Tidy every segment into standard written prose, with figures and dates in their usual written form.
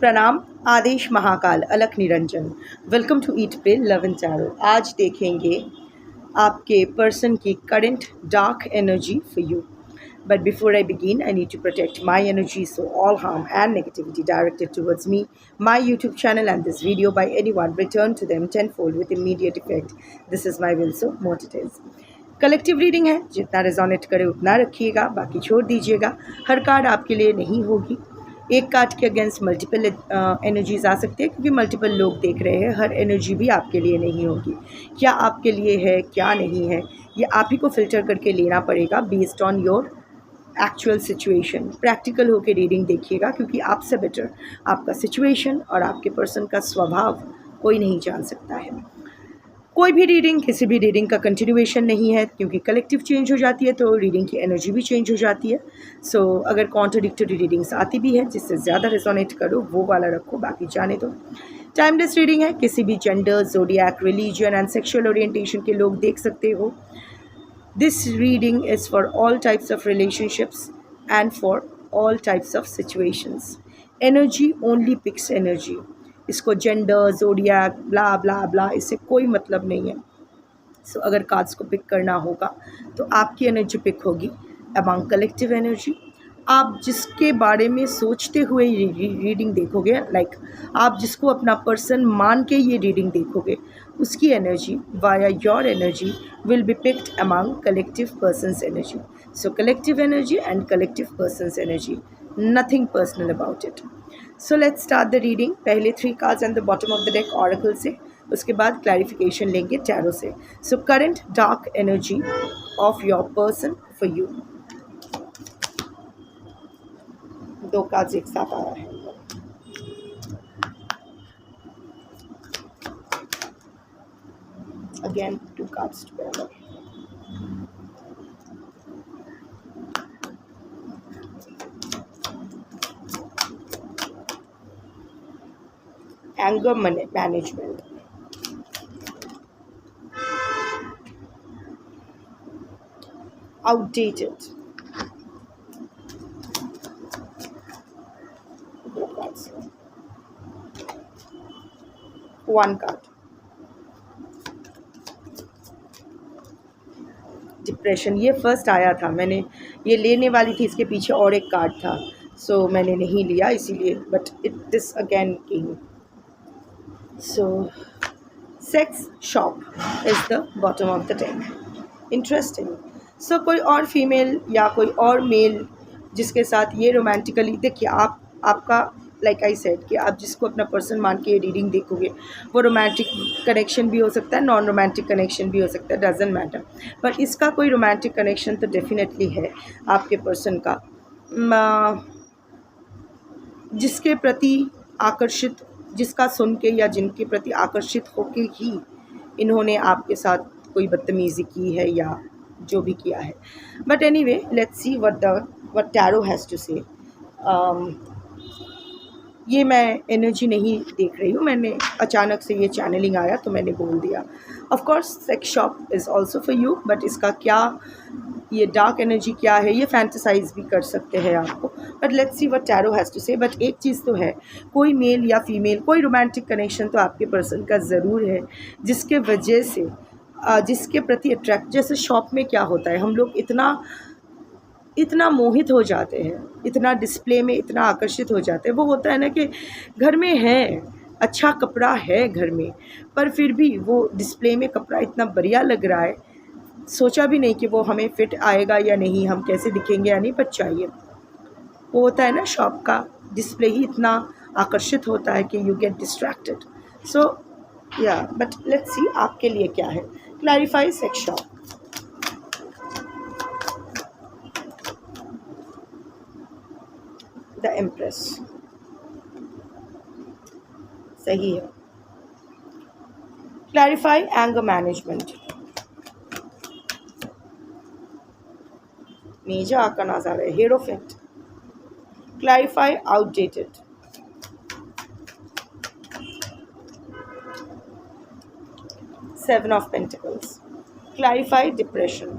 प्रणाम। आदेश Mahakal Alakh Niranjan. Welcome to eat pray love and tarot. आज देखेंगे आपके पर्सन की current dark energy for you. But before I begin I need to protect my energy, so all harm and negativity directed towards me, my YouTube channel and this video by any one return to them tenfold with immediate effect. This is my will, so mote it is. Collective reading है, जितना resonate करे उतना रखिएगा, बाकी छोड़ दीजिएगा। हर card आपके लिए नहीं होगी। एक कार्ड के अगेंस्ट मल्टीपल एनर्जीज आ सकती है, क्योंकि मल्टीपल लोग देख रहे हैं। हर एनर्जी भी आपके लिए नहीं होगी। क्या आपके लिए है, क्या नहीं है, ये आप ही को फिल्टर करके लेना पड़ेगा based on your actual situation. Practical होकर रीडिंग देखिएगा, क्योंकि आपसे बेटर आपका सिचुएशन और आपके पर्सन का स्वभाव कोई नहीं जान सकता है। कोई भी रीडिंग किसी भी रीडिंग का कंटिन्यूएशन नहीं है, क्योंकि कलेक्टिव चेंज हो जाती है तो रीडिंग की एनर्जी भी चेंज हो जाती है। सो अगर कॉन्ट्रडिक्टरी रीडिंग्स आती भी है, जिससे ज़्यादा रेजोनेट करो वो वाला रखो, बाकी जाने दो। टाइमलेस रीडिंग है, किसी भी gender, zodiac, religion and sexual orientation के लोग देख सकते हो। This reading is for all types of relationships and for all types of situations. Energy only picks energy. इसको gender, zodiac, blah blah blah, इससे कोई मतलब नहीं है। सो अगर कार्ड्स को पिक करना होगा तो आपकी एनर्जी पिक होगी अमंग कलेक्टिव एनर्जी। आप जिसके बारे में सोचते हुए रीडिंग देखोगे, लाइक आप जिसको अपना पर्सन मान के ये रीडिंग देखोगे, उसकी energy via your energy will be picked among collective persons energy. So collective energy and collective persons energy, nothing personal about it. So let's start the reading. पहले 3 cards and the bottom of the deck oracle से, उसके बाद clarification लेंगे tarot से। So current dark energy of your person for you. 2 cards एक साथ आ रहा है। Again 2 cards together. Anger management, outdated, 2 cards, 1 card, depression. ये फर्स्ट आया था, मैंने ये लेने वाली थी, इसके पीछे और एक कार्ड था, सो मैंने नहीं लिया इसीलिए, but it is again king. So sex shop is the bottom of the deck. Interesting. So कोई और फीमेल या कोई और मेल जिसके साथ ये रोमांटिकली, देखिए आपका लाइक आई सेड कि आप जिसको अपना पर्सन मान के ये रीडिंग देखोगे, वो रोमांटिक कनेक्शन भी हो सकता है, नॉन रोमांटिक कनेक्शन भी हो सकता है, डजेंट मैटर। पर इसका कोई रोमांटिक कनेक्शन तो डेफिनेटली है आपके पर्सन का, जिसके प्रति आकर्षित, जिसका सुन के या जिनके प्रति आकर्षित होके ही इन्होंने आपके साथ कोई बदतमीज़ी की है या जो भी किया है। But anyway, let's see what tarot has to say. ये मैं एनर्जी नहीं देख रही हूँ, मैंने अचानक से ये चैनलिंग आया तो मैंने बोल दिया। Of course sex shop is also for you, but इसका क्या, ये डार्क एनर्जी क्या है, ये फैंटेसाइज भी कर सकते हैं आपको। But let's see what tarot has to say. But एक चीज़ तो है, कोई मेल या फीमेल, कोई रोमांटिक कनेक्शन तो आपके पर्सन का ज़रूर है, जिसके वजह से जिसके प्रति अट्रैक्ट, जैसे शॉप में क्या होता है, हम लोग इतना मोहित हो जाते हैं, इतना डिस्प्ले में इतना आकर्षित हो जाते हैं। वो होता है ना कि घर में है, अच्छा कपड़ा है घर में, पर फिर भी वो डिस्प्ले में कपड़ा इतना बढ़िया लग रहा है, सोचा भी नहीं कि वो हमें फिट आएगा या नहीं, हम कैसे दिखेंगे या नहीं, पर चाहिए। वो होता है ना, शॉप का डिस्प्ले ही इतना आकर्षित होता है कि यू गेट डिस्ट्रैक्टेड। सो या, बट लेट्स सी आपके लिए क्या है। Clarify sex shop. The empress सही है। Clarify anger management. मेजर आका नजर है, hierophant. Clarify outdated. Seven of Pentacles. Clarify depression.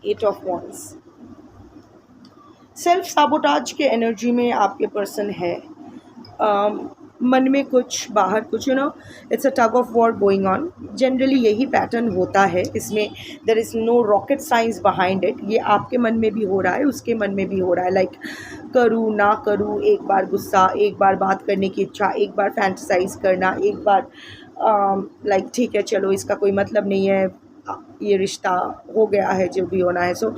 8 of Wands. Self साबोटाज के एनर्जी में आपके पर्सन है। मन में कुछ बाहर कुछ, it's a tug of war going on. Generally यही पैटर्न होता है इसमें। There is no rocket science behind it. ये आपके मन में भी हो रहा है, उसके मन में भी हो रहा है। लाइक करूँ ना करूँ, एक बार गुस्सा, एक बार बात करने की इच्छा, एक बार फैंटसाइज करना, एक बार लाइक ठीक है चलो इसका कोई मतलब नहीं है, ये रिश्ता हो गया है जो भी होना है। So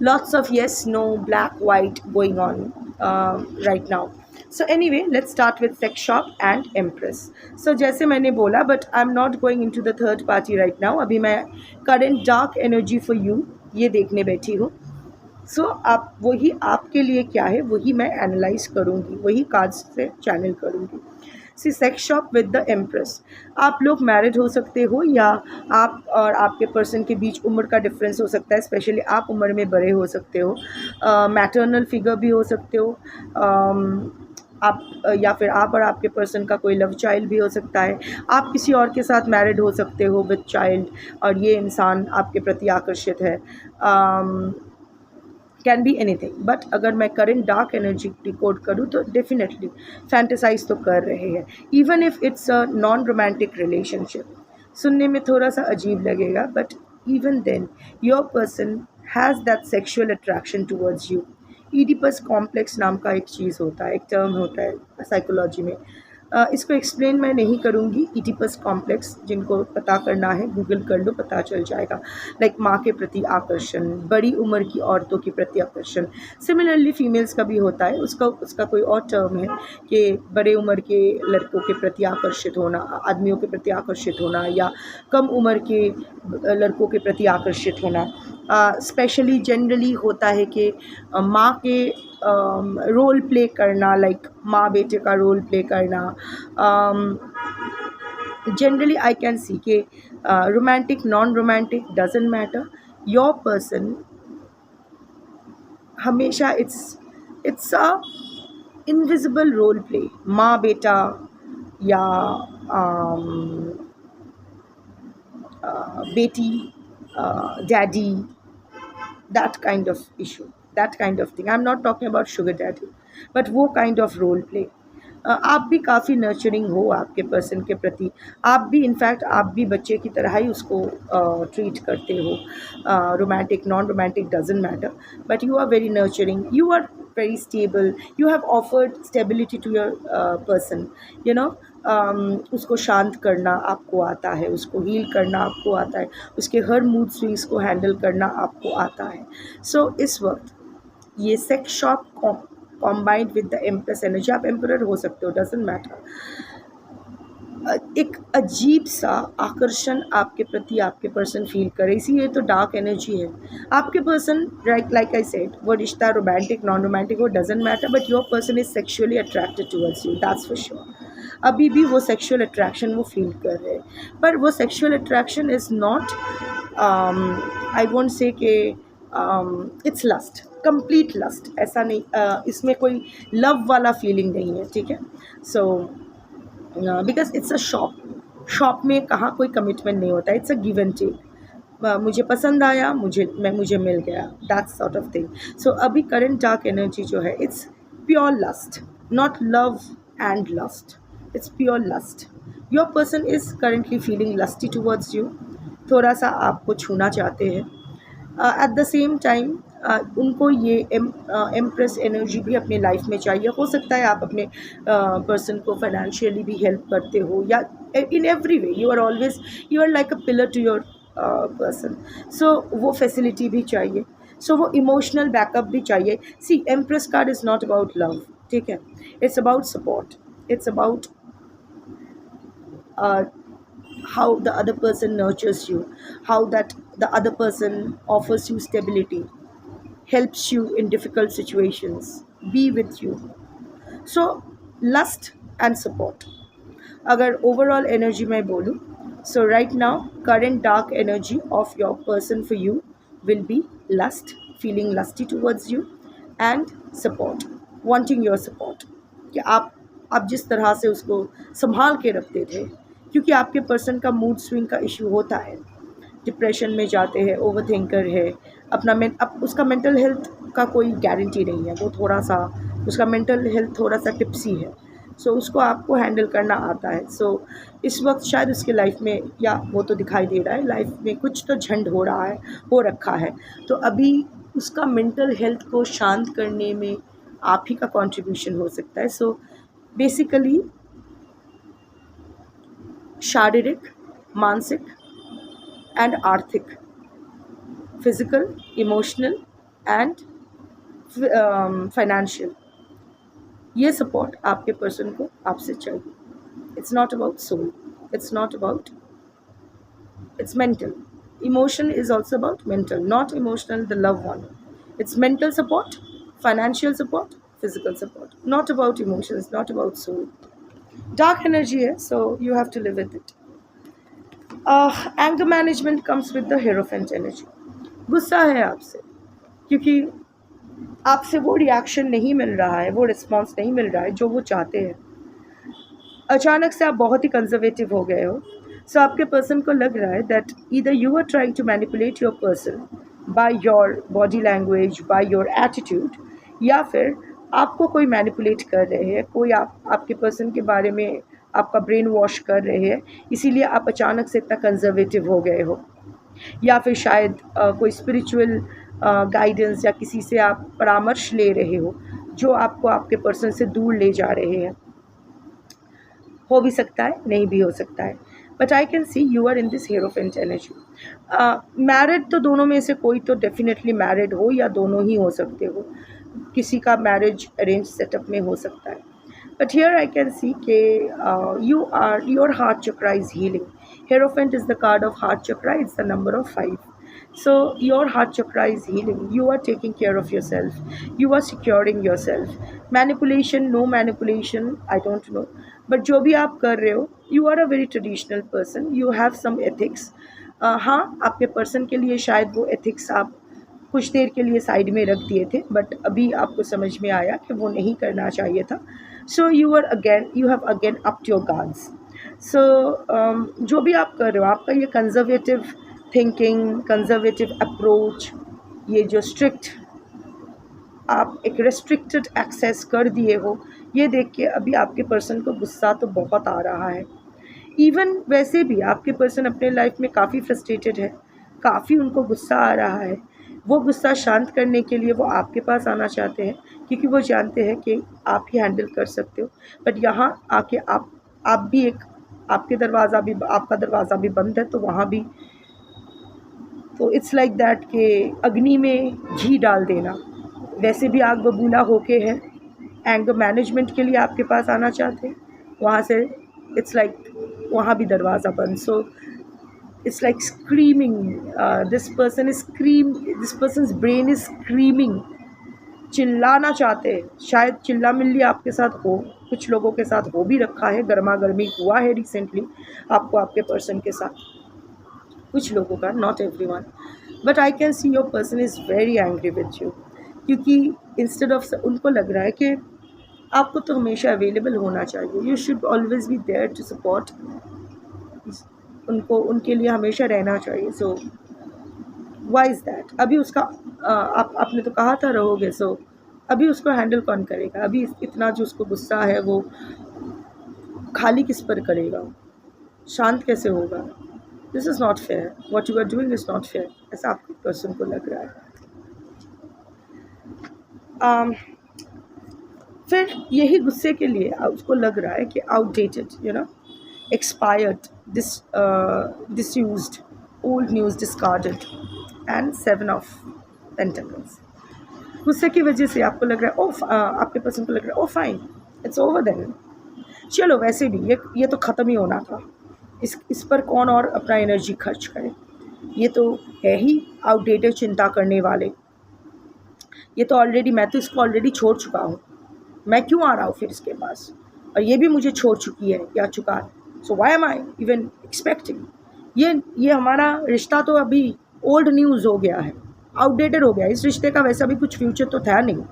lots of yes no black white going on right now. So anyway, let's start with sex shop and empress. So जैसे मैंने बोला, but I am not going into the third party right now. अभी मैं current dark energy for you ये देखने बैठी हूँ। सो आप वही आपके लिए क्या है वही मैं एनालाइज करूँगी, वही कार्ड्स से चैनल करूँगी। See sex shop with the empress. आप लोग मैरिड हो सकते हो, या आप और आपके पर्सन के बीच उम्र का डिफरेंस हो सकता है, स्पेशली आप उम्र में बड़े हो सकते हो, मैटरनल फिगर भी हो सकते हो, आप या फिर आप और आपके पर्सन का कोई लव चाइल्ड भी हो सकता है। आप किसी और के साथ मैरिड हो सकते हो विद चाइल्ड, और ये इंसान आपके प्रति आकर्षित है। कैन बी एनीथिंग, बट अगर मैं करेंट डार्क एनर्जी डिकोड करूँ तो डेफिनेटली फैंटेसाइज तो कर रहे हैं, even if it's a non romantic relationship. सुनने में थोड़ा सा अजीब लगेगा, but even then your person has that sexual attraction towards you. Oedipus complex नाम का एक चीज़ होता है, एक टर्म होता है साइकोलॉजी में। इसको एक्सप्लेन मैं नहीं करूँगी। ईडिपस कॉम्प्लेक्स जिनको पता करना है गूगल कर लो, पता चल जाएगा। लाइक माँ के प्रति आकर्षण, बड़ी उम्र की औरतों के प्रति आकर्षण। सिमिलरली फीमेल्स का भी होता है, उसका कोई और टर्म है कि बड़े उम्र के लड़कों के प्रति आकर्षित होना, आदमियों के प्रति आकर्षित होना, या कम उम्र के लड़कों के प्रति आकर्षित होना। स्पेशली जनरली होता है कि माँ के रोल प्ले करना, लाइक माँ बेटे का रोल प्ले करना। जनरली आई कैन सी के romantic non romantic doesn't matter, your person हमेशा it's a invisible role play. माँ बेटा या बेटी, daddy, that kind of issue, that kind of thing. I'm not talking about sugar daddy, but वो kind of role play. आप भी काफ़ी nurturing हो आपके पर्सन के प्रति। आप भी इनफैक्ट आप भी बच्चे की तरह ही उसको ट्रीट करते हो। Romantic non romantic doesn't matter, but you are very nurturing, you are very stable, you have offered stability to your person. उसको शांत करना आपको आता है, उसको हील करना आपको आता है, उसके हर मूड स्विंग्स को हैंडल करना आपको आता है। सो इस वक्त ये sex shop combined with the empress energy, आप एम्परर हो सकते हो, डजंट मैटर। एक अजीब सा आकर्षण आपके प्रति आपके पर्सन फील करे, इसीलिए तो डार्क एनर्जी है। आपके पर्सन लाइक आई सेड, वो रिश्ता रोमांटिक नॉन रोमांटिक वो doesn't matter, but your person is sexually attracted towards you, that's for sure. अभी भी वो सेक्सुअल अट्रैक्शन वो फील कर रहे हैं, पर वो sexual attraction is not, I won't say कि इट्स लस्ट, कंप्लीट लस्ट, ऐसा नहीं। इसमें कोई लव वाला फीलिंग नहीं है, ठीक है। So because it's a shop में कहाँ कोई कमिटमेंट नहीं होता, it's a give and take. मुझे पसंद आया, मुझे मिल गया, that's sort of thing. So अभी करंट डार्क एनर्जी जो है, it's pure lust, not love and lust, it's pure lust. Your person is currently feeling lusty towards you, थोड़ा सा आपको छूना चाहते हैं। एट द सेम टाइम उनको ये एम्प्रेस एनर्जी भी अपने लाइफ में चाहिए। हो सकता है आप अपने पर्सन को फाइनेंशियली भी हेल्प करते हो, या in every way you are like a pillar to your person. So वो फैसिलिटी भी चाहिए, सो वो इमोशनल बैकअप भी चाहिए। See, empress card is not about love, ठीक है, it's about support, it's about how the other person nurtures you, how that the other person offers you stability, helps you in difficult situations, be with you. So lust and support. अगर overall energy मैं बोलूँ, so right now current dark energy of your person for you will be lust, feeling lusty towards you, and support, wanting your support, कि आप जिस तरह से उसको संभाल के रखते थे, क्योंकि आपके पर्सन का मूड स्विंग का इशू होता है, डिप्रेशन में जाते हैं, ओवरथिंकर है, उसका मेंटल हेल्थ का कोई गारंटी नहीं है, वो थोड़ा सा उसका मेंटल हेल्थ थोड़ा सा टिप्सी है, सो उसको आपको हैंडल करना आता है। सो इस वक्त शायद उसके लाइफ में, या वो तो दिखाई दे रहा है लाइफ में कुछ तो झंड हो रहा है, हो रखा है, तो अभी उसका मेंटल हेल्थ को शांत करने में आप ही का कंट्रीब्यूशन हो सकता है। सो बेसिकली शारीरिक, मानसिक एंड आर्थिक, फिजिकल, इमोशनल एंड फाइनेंशियल, ये सपोर्ट आपके पर्सन को आपसे चाहिए। It's not about soul, it's not about, it's mental. Emotion is also about mental, not emotional the love one. It's mental support, financial support, physical support, not about emotions, not about soul. Dark energy है, so you have to live with it. Anger management comes with the Hierophant energy. गुस्सा है आपसे क्योंकि आपसे वो reaction नहीं मिल रहा है, वो रिस्पॉन्स नहीं मिल रहा है जो वो चाहते हैं। अचानक से आप बहुत ही कंजर्वेटिव हो गए हो, सो आपके पर्सन को लग रहा है that either you are trying to manipulate your person by your body language, by your attitude, या फिर आपको कोई मैनिपुलेट कर रहे हैं, कोई आपके पर्सन के बारे में आपका ब्रेन वॉश कर रहे हैं, इसीलिए आप अचानक से इतना कंजर्वेटिव हो गए हो, या फिर शायद कोई स्पिरिचुअल गाइडेंस या किसी से आप परामर्श ले रहे हो जो आपको आपके पर्सन से दूर ले जा रहे हैं। हो भी सकता है, नहीं भी हो सकता है, but I can see you are in this hierophant energy. Married तो दोनों में से कोई तो डेफिनेटली मैरिड हो, या दोनों ही हो सकते हो, किसी का मैरिज अरेंज सेटअप में हो सकता है, but here I can see के your heart chakra is healing. Hierophant is the card of heart chakra, it's the number of 5. So your heart chakra is healing, you are taking care of yourself, you are securing yourself. Manipulation, no manipulation, I don't know, but जो भी आप कर रहे हो, you are a very traditional person, you have some ethics. हाँ, आपके person के लिए शायद वो एथिक्स आप कुछ देर के लिए साइड में रख दिए थे, बट अभी आपको समझ में आया कि वो नहीं करना चाहिए था, so you have again upped your guards. So जो भी आप कर रहे हो, आपका ये कंजर्वेटिव थिंकिंग, कंजर्वेटिव अप्रोच, ये जो स्ट्रिक्ट आप एक रेस्ट्रिक्टेड एक्सेस कर दिए हो, ये देख के अभी आपके पर्सन को गुस्सा तो बहुत आ रहा है। इवन वैसे भी आपके पर्सन अपने लाइफ में काफ़ी फ्रस्ट्रेटेड है, काफ़ी उनको गुस्सा आ रहा है, वो गुस्सा शांत करने के लिए वो आपके पास आना चाहते हैं क्योंकि वो जानते हैं कि आप ही हैंडल कर सकते हो, बट यहाँ आके आप भी एक आपका दरवाज़ा भी बंद है, तो वहाँ भी तो इट्स लाइक दैट कि अग्नि में घी डाल देना, वैसे भी आग बबूला होके है, एंगर मैनेजमेंट के लिए आपके पास आना चाहते हैं, वहाँ से इट्स लाइक वहाँ भी दरवाज़ा बंद। So it's like screaming, this person's brain is screaming, चिल्लाना चाहते हैं, शायद चिल्ला मिल्ली आपके साथ हो, कुछ लोगों के साथ हो भी रखा है, गर्मा गर्मी हुआ है रिसेंटली आपको आपके पर्सन के साथ, कुछ लोगों का, not everyone, but I can see your person is very angry with you, क्योंकि इंस्टेड ऑफ उनको लग रहा है कि आपको तो हमेशा अवेलेबल होना चाहिए, you should always be there to support, उनको उनके लिए हमेशा रहना चाहिए। So why is that? अभी उसका आपने तो कहा था रहोगे, सो अभी उसको हैंडल कौन करेगा? अभी इतना जो उसको गुस्सा है वो खाली किस पर करेगा, शांत कैसे होगा? This is not fair, what you are doing is not fair, ऐसा आपके पर्सन को लग रहा है। फिर यही गुस्से के लिए उसको लग रहा है कि outdated, expired, disused, old news, discarded, and 7 of Pentacles. गुस्से की वजह से आपको लग रहा है आपके पर्सन को लग रहा है फाइन, इट्स ओवर देन, चलो वैसे भी ये तो ख़त्म ही होना था, इस पर कौन और अपना एनर्जी खर्च करे, ये तो है ही आउटडेटेड चिंता करने वाले, ये तो ऑलरेडी, मैं तो इसको ऑलरेडी छोड़ चुका हूँ, मैं क्यों आ रहा हूँ फिर इसके पास, और ये भी मुझे छोड़ चुकी है या चुका है, so why am I even expecting, ये हमारा रिश्ता तो अभी ओल्ड न्यूज़ हो गया है, आउटडेटेड हो गया, इस रिश्ते का वैसा भी कुछ फ्यूचर तो था नहीं,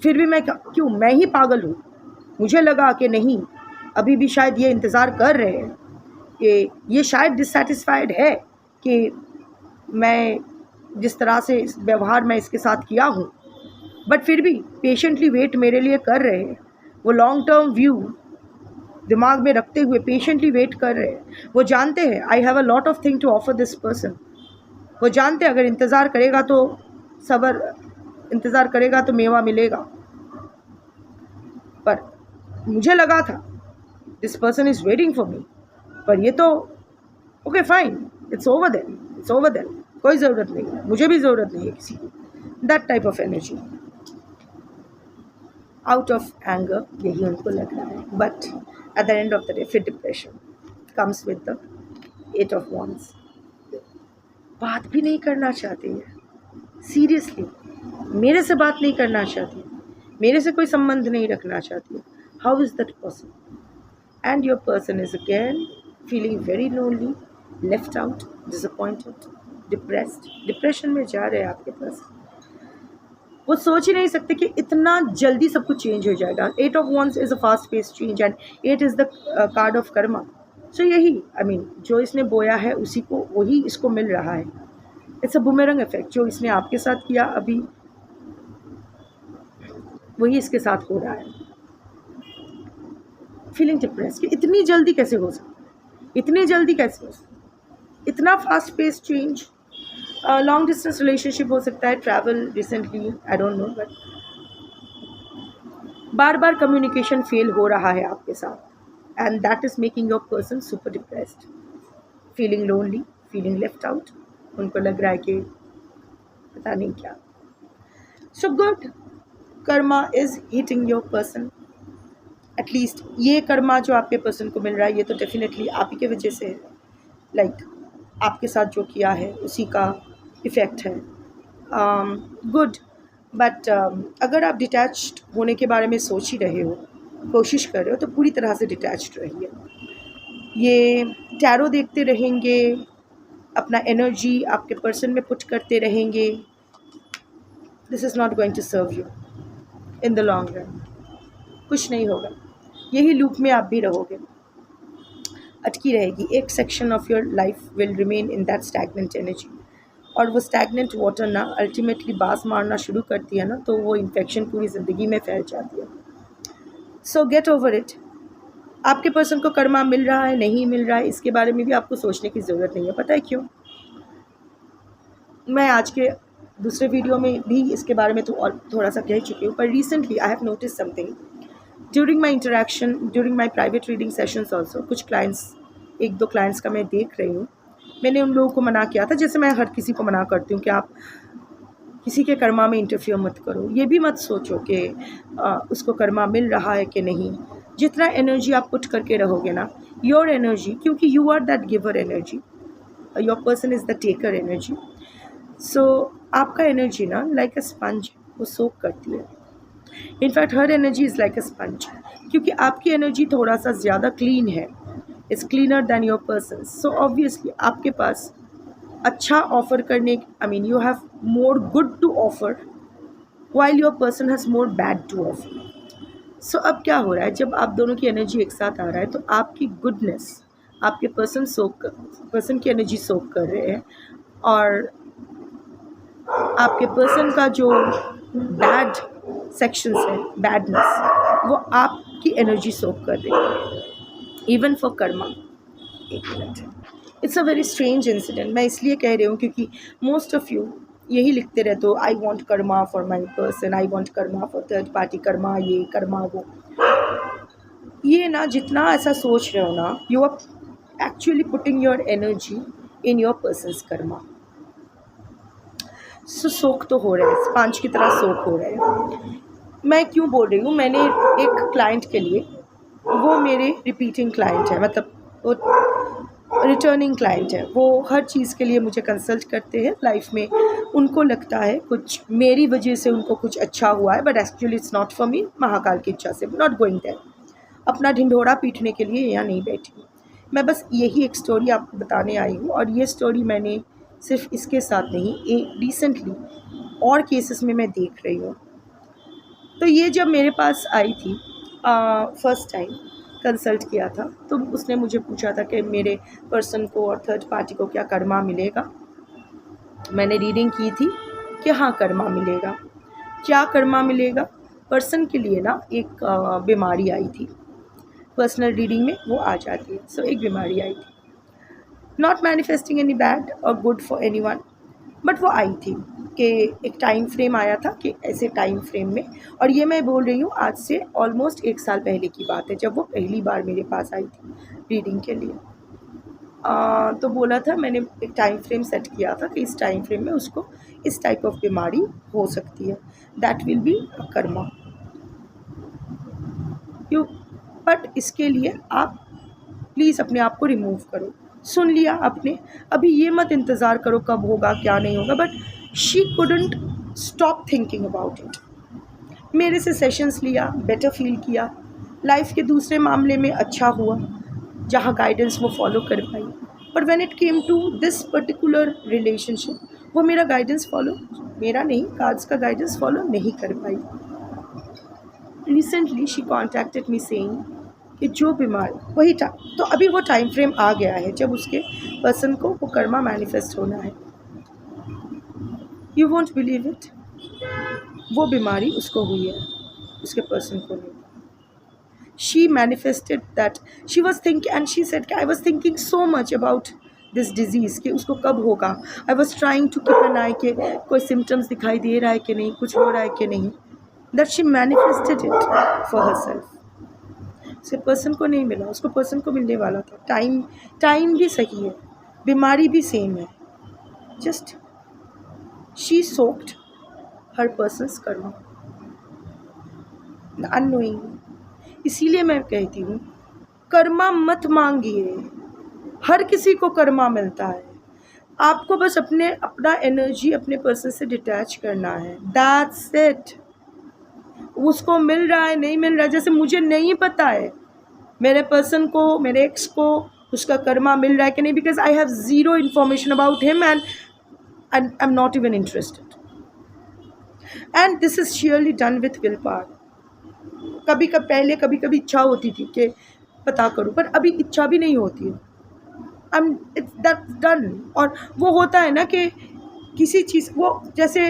फिर भी मैं ही पागल हूँ, मुझे लगा कि नहीं, अभी भी शायद ये इंतज़ार कर रहे हैं कि ये शायद डिससेटिस्फाइड है कि मैं जिस तरह से इस व्यवहार मैं इसके साथ किया हूँ, बट फिर भी पेशेंटली वेट मेरे लिए कर रहे हैं, वो लॉन्ग टर्म व्यू दिमाग में रखते हुए पेशेंटली वेट कर रहे हैं। वो जानते हैं I have a lot of thing to offer this person. वो जानते हैं अगर इंतज़ार करेगा तो सब्र, इंतज़ार करेगा तो मेवा मिलेगा। पर मुझे लगा था this person is waiting for me, पर ये तो okay fine, it's over then, it's over then, कोई ज़रूरत नहीं है, मुझे भी ज़रूरत नहीं है किसी की। That type of energy out of anger, यही उनको लग रहा है। But at the end of the day फिर depression comes with the 8 of wands। बात भी नहीं करना चाहती है, सीरियसली मेरे से बात नहीं करना चाहती, मेरे से कोई संबंध नहीं रखना चाहती। How is that possible? And your person is again feeling very lonely, left out, disappointed, depressed. Depression में जा रहे हैं आपके पास। वो सोच ही नहीं सकते कि इतना जल्दी सब कुछ चेंज हो जाएगा। 8 of wands is a fast pace change and 8 is the card of karma. So यही जो इसने बोया है उसी को वही इसको मिल रहा है। It's a boomerang effect. जो इसने आपके साथ किया अभी वही इसके साथ हो रहा है। फीलिंग डिप्रेस कि इतनी जल्दी कैसे हो सकता है, इतनी जल्दी कैसे हो सकता है, इतना fast pace change. Long distance relationship हो सकता है, travel recently, I don't know, but बार बार कम्युनिकेशन फेल हो रहा है आपके साथ and that is making your person super depressed, feeling lonely, feeling left out. उनको लग रहा है कि पता नहीं क्या। So good, karma is hitting your person. At least ये कर्मा जो आपके पर्सन को मिल रहा है ये तो डेफिनेटली आप ही के वजह से है। लाइक आपके साथ जो किया है उसी का इफ़ेक्ट है। गुड, बट अगर आप डिटैच्ड होने के बारे में सोच ही रहे हो, कोशिश कर रहे हो, तो पूरी तरह से डिटैच्ड रहिए। ये टैरो देखते रहेंगे, अपना एनर्जी आपके पर्सन में पुट करते रहेंगे, this is not going to serve you in the long run. कुछ नहीं होगा, यही लूप में आप भी रहोगे, अटकी रहेगी। एक section of your life will remain in that stagnant energy. और वो स्टैगनेंट वाटर ना अल्टीमेटली बास मारना शुरू करती है ना, तो वो इन्फेक्शन पूरी ज़िंदगी में फैल जाती है। सो गेट ओवर इट। आपके पर्सन को कर्मा मिल रहा है, नहीं मिल रहा है, इसके बारे में भी आपको सोचने की ज़रूरत नहीं है। पता है क्यों? मैं आज के दूसरे वीडियो में भी इसके बारे में तो और थोड़ा सा कह चुकी हूँ, पर recently I have notice something during my interaction, during my private reading sessions also. कुछ क्लाइंट्स, 1-2 क्लाइंट्स का मैं देख रही हूँ, मैंने उन लोगों को मना किया था, जैसे मैं हर किसी को मना करती हूँ कि आप किसी के कर्मा में इंटरफियर मत करो। ये भी मत सोचो कि उसको कर्मा मिल रहा है कि नहीं। जितना एनर्जी आप पुट करके रहोगे ना, योर एनर्जी, क्योंकि you are that giver energy, your person is the taker energy. So आपका एनर्जी ना लाइक अ स्पंज, वो सोक करती है। In fact her energy is like a sponge, क्योंकि आपकी एनर्जी थोड़ा सा ज़्यादा क्लीन है, is cleaner than your person. So obviously आपके पास अच्छा ऑफ़र करने, you have more good to offer while your person has more bad to offer. So अब क्या हो रहा है, जब आप दोनों की एनर्जी एक साथ आ रहा है तो आपकी गुडनेस आपके पर्सन की एनर्जी सोक कर रहे हैं, और आपके पर्सन का जो बैड सेक्शंस है, बैडनेस, वो आपकी एनर्जी सोक कर रही है, इवन फॉर कर्मा। एक minute, it's a very strange incident. मैं इसलिए कह रही हूँ क्योंकि मोस्ट ऑफ़ यू यही लिखते रहते हो, I want Karma for my person, I want Karma for third party, Karma ये कर्मा वो। ये ना जितना ऐसा सोच रहे हो ना, you are actually putting your energy in your person's karma. सोख तो हो रहे हैं, स्पंज की तरह सोख हो रहे हैं। मैं क्यों बोल रही हूँ, मैंने एक क्लाइंट के लिए, वो मेरे रिपीटिंग क्लाइंट है, मतलब वो रिटर्निंग क्लाइंट है, वो हर चीज़ के लिए मुझे कंसल्ट करते हैं लाइफ में। उनको लगता है कुछ मेरी वजह से उनको कुछ अच्छा हुआ है, but actually it's not for me. Mahakal की इच्छा से नॉट गोइंग देयर। अपना ढिंढोरा पीटने के लिए यहाँ नहीं बैठी हूँ मैं, बस यही एक स्टोरी आपको बताने आई हूँ। और ये स्टोरी मैंने सिर्फ इसके साथ नहीं, रिसेंटली और केसेस में मैं देख रही हूँ। तो ये जब मेरे पास आई थी फर्स्ट टाइम कंसल्ट किया था, तो उसने मुझे पूछा था कि मेरे पर्सन को और थर्ड पार्टी को क्या कर्मा मिलेगा। मैंने रीडिंग की थी कि हाँ कर्मा मिलेगा। क्या कर्मा मिलेगा? पर्सन के लिए ना एक बीमारी आई थी, पर्सनल रीडिंग में वो आ जाती है। सो एक बीमारी आई थी, नॉट मैनिफेस्टिंग एनी बैड और good for any one, but वो आई थी कि एक टाइम फ्रेम आया था कि ऐसे टाइम फ्रेम में, और ये मैं बोल रही हूँ आज से ऑलमोस्ट 1 साल पहले की बात है, जब वो पहली बार मेरे पास आई थी रीडिंग के लिए। तो बोला था, मैंने एक टाइम फ्रेम सेट किया था कि इस टाइम फ्रेम में उसको इस टाइप ऑफ बीमारी हो सकती है, that will be a Karma you. But इसके लिए आप प्लीज़ अपने आप को रिमूव करो। सुन लिया आपने, अभी ये मत इंतज़ार करो कब होगा क्या नहीं होगा, but she couldn't stop thinking about it. मेरे से सेशंस लिया, बेटर फील किया, लाइफ के दूसरे मामले में अच्छा हुआ जहाँ गाइडेंस वो फॉलो कर पाई, but when it came to this particular relationship वो मेरा गाइडेंस फॉलो, मेरा नहीं कार्ड्स का गाइडेंस फॉलो नहीं कर पाई। Recently she contacted me saying कि जो बीमार वही था, तो अभी वो टाइम फ्रेम आ गया है जब उसके पर्सन को वो कर्मा मैनिफेस्ट होना है। यू वोंट बिलीव इट, वो बीमारी उसको हुई है, उसके पर्सन को नहीं। She manifested that she was thinking and she said I was thinking so much about this disease कि उसको कब होगा। I was trying to keep an eye कि कोई symptoms दिखाई दे रहा है कि नहीं, कुछ हो रहा है कि नहीं, that she manifested it for herself। उसके पर्सन को नहीं मिला, उसको पर्सन को मिलने वाला था। टाइम भी सही है, बीमारी भी सेम है, just she soaked her person's karma unknowingly। इसीलिए मैं कहती हूँ कर्मा मत मांगिए, हर किसी को कर्मा मिलता है, आपको बस अपना एनर्जी अपने पर्सन से डिटैच करना है, दैट्स इट। उसको मिल रहा है नहीं मिल रहा है, जैसे मुझे नहीं पता है मेरे पर्सन को, मेरे एक्स को उसका कर्मा मिल रहा है कि नहीं, because I have zero information about him and I am not even interested, and this is surely done with will power. कभी कभी इच्छा होती थी कि पता करूं, पर अभी इच्छा भी नहीं होती है, इट्स दैट्स डन। और वो होता है ना कि किसी चीज़, वो जैसे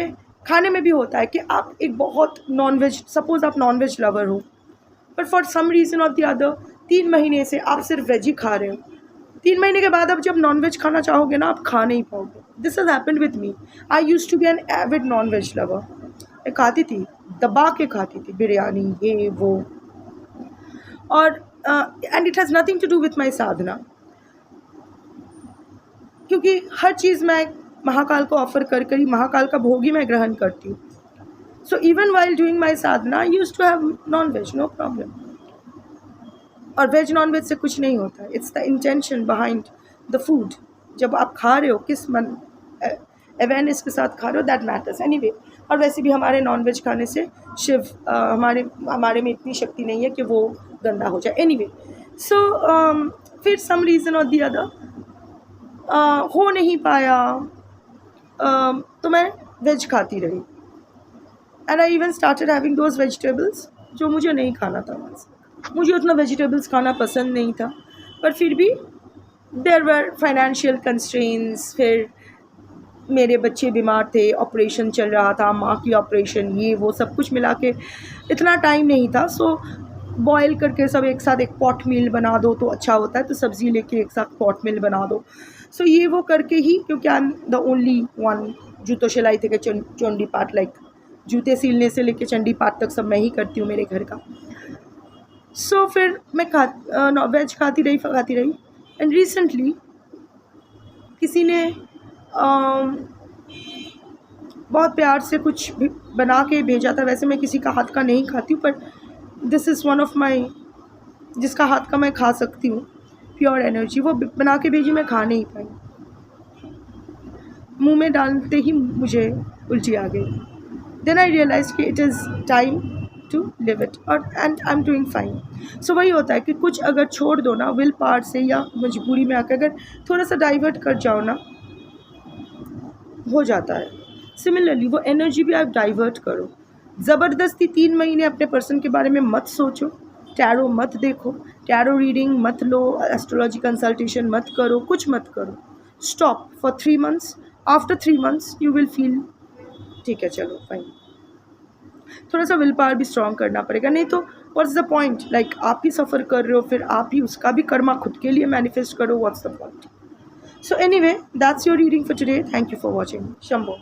खाने में भी होता है कि आप एक बहुत नॉनवेज, सपोज आप नॉनवेज लवर हो, पर फॉर सम रीज़न और द अदर 3 महीने से आप सिर्फ वेज ही खा रहे हो, 3 महीने के बाद अब जब नॉनवेज खाना चाहोगे ना, आप खा नहीं पाओगे। This has happened with me. I used to be an avid non veg lover, मैं खाती थी, दबा के खाती थी बिरयानी ये वो, और and it has nothing to do with my sadhana, क्योंकि हर चीज़ मैं महाकाल को ऑफर कर कर ही महाकाल का भोग ही मैं ग्रहण करती हूँ। So even while doing my sadhana I used to have non veg, no problem. और वेज नॉन वेज से कुछ नहीं होता, it's the intention behind the food. जब आप खा रहे हो किस मन अवेयरनेस के साथ खा रहे हो, दैट मैटर्स एनीवे। और वैसे भी हमारे नॉनवेज खाने से शिव हमारे में इतनी शक्ति नहीं है कि वो गंदा हो जाए, एनीवे। सो फिर सम रीज़न और दी अदर हो नहीं पाया, तो मैं वेज खाती रही, and I even started having those vegetables जो मुझे नहीं खाना था। मुझे उतना वेजिटेबल्स खाना पसंद नहीं था, पर फिर भी देयर वर फाइनेंशियल कंस्ट्रेंट्स, फिर मेरे बच्चे बीमार थे, ऑपरेशन चल रहा था, माँ की ऑपरेशन, ये वो सब कुछ मिला के इतना टाइम नहीं था। सो बॉयल करके सब एक साथ एक पॉट मील बना दो तो अच्छा होता है, तो सब्ज़ी लेके एक साथ पॉट मील बना दो। सो ये वो करके ही, क्योंकि I am the only one, जूतो सिलाई थे चंडी पाठ, लाइक जूते सिलने से लेके चंडी पाठ तक सब मैं ही करती हूँ मेरे घर का। सो फिर मैं वेज खाती रही एंड रिसेंटली किसी ने बहुत प्यार से कुछ भी बना के भेजा था। वैसे मैं किसी का हाथ का नहीं खाती हूँ, पर this is one of my, जिसका हाथ का मैं खा सकती हूँ, प्योर एनर्जी, वो बना के भेजी, मैं खा नहीं पाई, मुंह में डालते ही मुझे उल्टी आ गई। देन आई रियलाइज कि it is time to leave it, और and I am doing fine. So वही होता है कि कुछ अगर छोड़ दो ना, विल पावर से या मजबूरी में आकर अगर थोड़ा सा डाइवर्ट कर जाओ ना, हो जाता है। सिमिलरली वो एनर्जी भी आप डाइवर्ट करो। ज़बरदस्ती 3 महीने अपने पर्सन के बारे में मत सोचो, टैरो मत देखो, टैरो रीडिंग मत लो, एस्ट्रोलॉजी कंसल्टेशन मत करो, कुछ मत करो। Stop for 3 months। After 3 months you will feel ठीक है, चलो फाइन। थोड़ा सा विल पावर भी स्ट्रॉन्ग करना पड़ेगा, नहीं तो व्हाट्स द पॉइंट, लाइक आप ही सफ़र कर रहे हो, फिर आप ही उसका भी कर्मा खुद के लिए मैनिफेस्ट करो, what's the point. So anyway, that's your reading for today. Thank you for watching. Shambho.